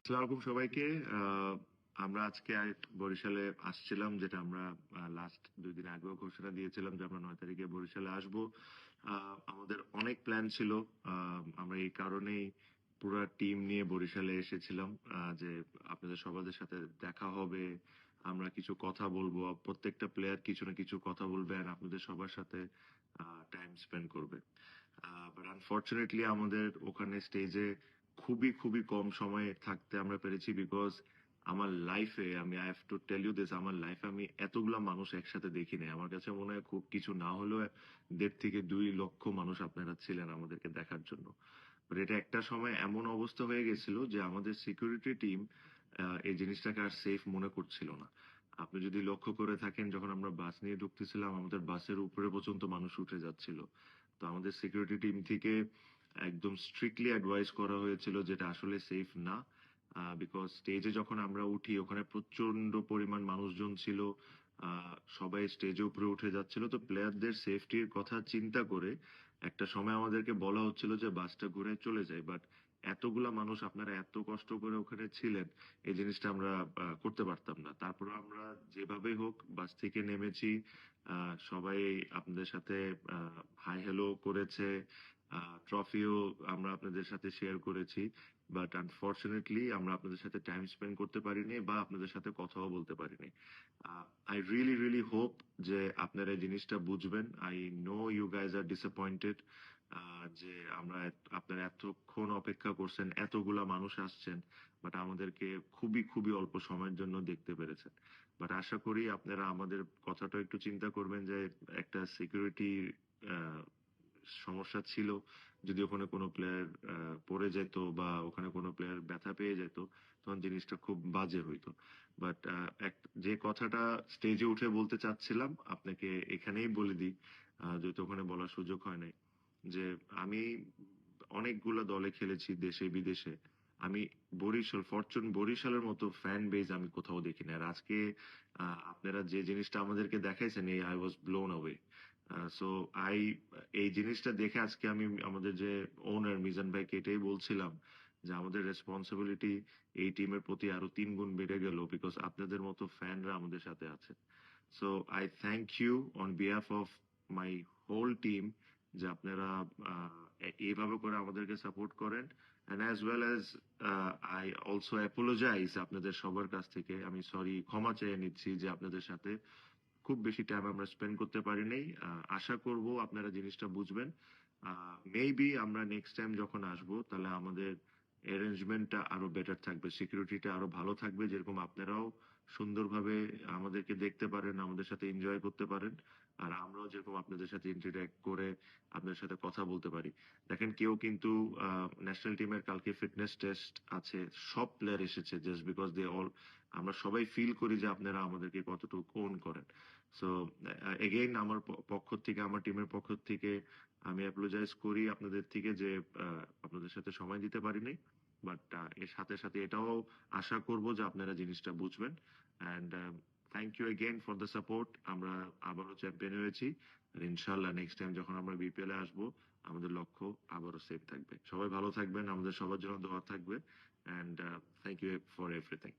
আসসালামু আলাইকুম সবাইকে। আহ, আমরা আজকে বরিশালে আসছিলাম, যেটা আমরা লাস্ট 2 দিন আগেও ঘোষণা দিয়েছিলাম যে আমরা 9 তারিখে বরিশালে আসব। আমাদের অনেক প্ল্যান ছিল। আমরা এই কারণেই পুরো টিম নিয়ে বরিশালে এসেছিলাম, যে আপনাদের সবার সাথে দেখা হবে, আমরা কিছু কথা বলবো, প্রত্যেকটা প্লেয়ার কিছু না কিছু কথা বলবে আর আপনাদের সবার সাথে টাইম স্পেন্ড করবে। বাট আনফর্চুনেটলি আমাদের ওখানে স্টেজে খুবই খুবই কম সময়ে থাকতে আমরা পেরেছি, বিকজ আমার লাইফে আমি I have to tell you this, আমার লাইফে আমি এতগুলা মানুষ একসাথে দেখি নাই। আমার কাছে মনে হয় খুব কিছু না হলেও 1.5 থেকে 2 লক্ষ মানুষ আপনারা ছিলেন আমাদেরকে দেখার জন্য। বাট এটা একটা সময় এমন অবস্থা হয়ে গেছিল যে আমাদের সিকিউরিটি টিম এই জিনিসটাকে আর সেফ মনে করছিল না। আপনি যদি লক্ষ্য করে থাকেন, যখন আমরা বাস নিয়ে ঢুকতেছিলাম আমাদের বাসের উপরে পর্যন্ত মানুষ উঠে যাচ্ছিল। তো আমাদের সিকিউরিটি টিম থেকে একদম স্ট্রিক্টলি অ্যাডভাইস করা হয়েছিল যেটা আসলে সেফ না। বিকজ স্টেজে যখন আমরা উঠি ওখানে প্রচন্ড পরিমাণ মানুষজন ছিল। সবাই স্টেজে উপরে উঠে যাচ্ছিল, তো প্লেয়ারদের সেফটির কথা চিন্তা করে একটা সময় আমাদেরকে বলা হচ্ছিল যে বাসটা ঘুরে চলে যায়। বাট এতগুলা মানুষ আপনারা এত কষ্ট করে ওখানে ছিলেন, এই জিনিসটা আমরা করতে পারতাম না। তারপর আমরা যেভাবে হোক বাস থেকে নেমেছি। সবাই আপনাদের সাথে হাই হ্যালো করেছে, ট্রফিও আমরা আপনাদের সাথে শেয়ার করেছি। বাট আনফর্চুনেটলি আমরা আপনাদের সাথে টাইম স্পেন্ড করতে পারিনি বা আপনাদের সাথে কথাও বলতে পারিনি। আই রিয়েলি রিয়েলি হোপ যে আপনারা এই জিনিসটা বুঝবেন। I know you guys are disappointed যে আপনারা এতক্ষণ অপেক্ষা করছেন, এতগুলা মানুষ আসছেন, বাট আমাদেরকে খুবই খুবই অল্প সময়ের জন্য দেখতে পেরেছেন। বাট আশা করি আপনারা আমাদের কথাটা একটু চিন্তা করবেন, যে একটা সিকিউরিটি সমস্যা ছিল। যদি ওখানে কোনো প্লেয়ার পড়ে যেত বা ওখানে কোনো প্লেয়ার ব্যথা পেয়ে যেত, তখন জিনিসটা খুব বাজে হইতো। বাট যে কথাটা স্টেজে উঠে বলতে চাচ্ছিলাম আপনাকে এখানেই বলে দিই, যেহেতু ওখানে বলার সুযোগ হয় নাই, যে আমি অনেকগুলা দলে খেলেছি দেশে বিদেশে। আমি ফরচুন বরিশালের মতো ফ্যান বেজ আমি কোথাও দেখি না। আর আজকে আপনারা যে জিনিসটা আমাদেরকে দেখাইছেন, এই I was blown away. So I এই জিনিসটা দেখে আজকে আমি আমাদের যে ওনার মিজান ভাইকে এটাই বলছিলাম যে আমাদের রেসপন্সিবিলিটি এই টিমের প্রতি আরো 3 গুণ বেড়ে গেল, বিকজ আপনাদের মতো ফ্যানরা আমাদের সাথে আছে। So I thank you on behalf of my whole team, যে আপনারা এইভাবে করে আমাদেরকে সাপোর্ট করেন। And as well as I also apologise আপনাদের সবার কাছ থেকে। আমি সরি, ক্ষমা চেয়ে নিচ্ছি যে আপনাদের সাথে খুব বেশি টাইম আমরা স্পেন্ড করতে পারিনি। আশা করব আপনারা জিনিসটা বুঝবেন। মেবি আমরা নেক্সট টাইম যখন আসবো তাহলে আমাদের অ্যারেঞ্জমেন্টটা আরো বেটার থাকবে, সিকিউরিটিটা আরো ভালো থাকবে, যেরকম আপনারাও সুন্দরভাবে আমাদেরকে দেখতে পারেন, আমাদের সাথে এনজয় করতে পারেন, আর আমরাও যেরকম আপনাদের সাথে ইন্টারঅ্যাক্ট করে আপনাদের সাথে কথা বলতে পারি। দেখেন, কেউ কিন্তু ন্যাশনাল টিমের কালকে ফিটনেস টেস্ট আছে, সব প্লেয়ার এসেছে জাস্ট বিকজ দে অল, আমরা সবাই ফিল করি যে আপনারা আমাদেরকে কতটুকু ওন করেন। সো এগেইন আমার পক্ষ থেকে, আমার টিমের পক্ষ থেকে আমি অ্যাপোলোজাইজ করি আপনাদের থেকে যে আপনাদের সাথে সময় দিতে পারিনি। বাট এর সাথে সাথে এটাও আশা করব যে আপনারা জিনিসটা বুঝবেন। And thank you again for the support. আমরা আবারও চ্যাম্পিয়ন হয়েছি, আর ইনশাল্লাহ নেক্সট টাইম যখন আমরা বিপিএল এ আসবো আমাদের লক্ষ্য আবারও সেফ থাকবে। সবাই ভালো থাকবেন, আমাদের সবার জন্য দোয়া থাকবে। And thank you for everything.